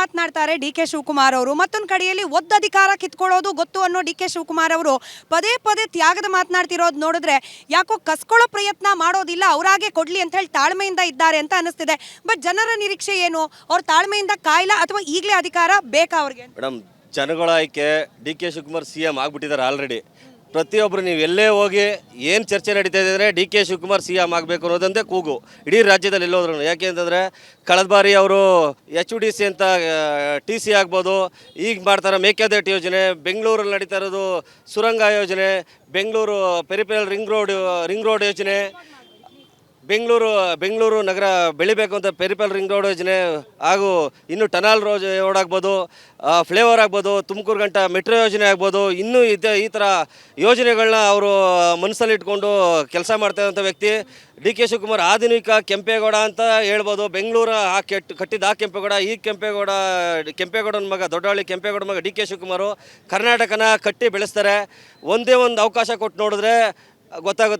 ಮಾತನಾಡ್ತಾರೆ D K Shivakumar ಅವರು. ಮತ್ತೊಂದು ಕಡೆಯಲ್ಲಿ ಅಧಿಕಾರ ಕಿತ್ಕೊಳ್ಳೋದು ಗೊತ್ತು ಅನ್ನೋ ಡಿ ಕೆ ಶಿವಕುಮಾರ್ ಅವರು ಪದೇ ಪದೇ ತ್ಯಾಗದ ಮಾತನಾಡ್ತಿರೋದು ನೋಡಿದ್ರೆ ಯಾಕೋ ಕಸ್ಕೊಳ್ಳೋ ಪ್ರಯತ್ನ ಮಾಡೋದಿಲ್ಲ, ಅವರಾಗೆ ಕೊಡ್ಲಿ ಅಂತ ಹೇಳಿ ತಾಳ್ಮೆಯಿಂದ ಇದ್ದಾರೆ ಅಂತ ಅನಿಸ್ತಿದೆ. ಬಟ್ ಜನರ ನಿರೀಕ್ಷೆ ಏನು? ಅವ್ರ ತಾಳ್ಮೆಯಿಂದ ಕಾಯಿಲ್ಲ ಅಥವಾ ಈಗಲೇ ಅಧಿಕಾರ ಬೇಕಾ ಅವ್ರಿಗೆ? ಮೇಡಮ್, ಜನಗಳ ಆಯ್ಕೆ ಡಿ ಕೆ ಶಿವಕುಮಾರ್ CM ಆಗ್ಬಿಟ್ಟಿದ್ದಾರೆ ಆಲ್ರೆಡಿ. ಪ್ರತಿಯೊಬ್ಬರು ನೀವು ಎಲ್ಲೇ ಹೋಗಿ ಏನು ಚರ್ಚೆ ನಡೀತಾ ಇದೆ ಅಂದರೆ ಡಿ ಕೆ ಶಿವಕುಮಾರ್ CM ಆಗಬೇಕು ಅನ್ನೋದಂತೆ ಕೂಗು ಇಡೀ ರಾಜ್ಯದಲ್ಲಿ ಎಲ್ಲೋದ್ರು. ಯಾಕೆ ಅಂತಂದರೆ ಕಳೆದ ಬಾರಿ ಅವರು HUDC ಅಂತ TC ಆಗ್ಬೋದು, ಈಗ ಮಾಡ್ತಾರೆ ಮೇಕೆದಾಟು ಯೋಜನೆ, ಬೆಂಗಳೂರಲ್ಲಿ ನಡೀತಾ ಇರೋದು ಸುರಂಗ ಯೋಜನೆ, ಬೆಂಗಳೂರು ಪೆರಿಫೆರಲ್ ರಿಂಗ್ ರೋಡ್ ಯೋಜನೆ, ಬೆಂಗಳೂರು ನಗರ ಬೆಳಿಬೇಕು ಅಂತ ಪೆರಿಫೆರಲ್ ರಿಂಗ್ ರೋಡ್ ಯೋಜನೆ, ಹಾಗೂ ಇನ್ನು ಟನಲ್ ರೋಡ್ ಆಗ್ಬೋದು, ಫ್ಲೇವರ್ ಆಗ್ಬೋದು, ತುಮಕೂರು ಗಂಟ ಮೆಟ್ರೋ ಯೋಜನೆ ಆಗ್ಬೋದು, ಇನ್ನೂ ಈ ಥರ ಯೋಜನೆಗಳನ್ನ ಅವರು ಮನಸ್ಸಲ್ಲಿ ಇಟ್ಕೊಂಡು ಕೆಲಸ ಮಾಡ್ತಾ ಇರೋಂಥ ವ್ಯಕ್ತಿ ಡಿ ಕೆ ಶಿವಕುಮಾರ್. ಆಧುನಿಕ ಕೆಂಪೇಗೌಡ ಅಂತ ಹೇಳ್ಬೋದು. ಬೆಂಗಳೂರು ಕಟ್ಟಿದ ಕೆಂಪೇಗೌಡ, ಈ ಕೆಂಪೇಗೌಡನ ಮಗ, ದೊಡ್ಡಹಳ್ಳಿ ಕೆಂಪೇಗೌಡ ಮಗ ಡಿ ಕೆ ಶಿವಕುಮಾರು ಕರ್ನಾಟಕನ ಕಟ್ಟಿ ಬೆಳೆಸ್ತಾರೆ. ಒಂದೇ ಒಂದು ಅವಕಾಶ ಕೊಟ್ಟು ನೋಡಿದ್ರೆ ಗೊತ್ತಾಗುತ್ತೆ.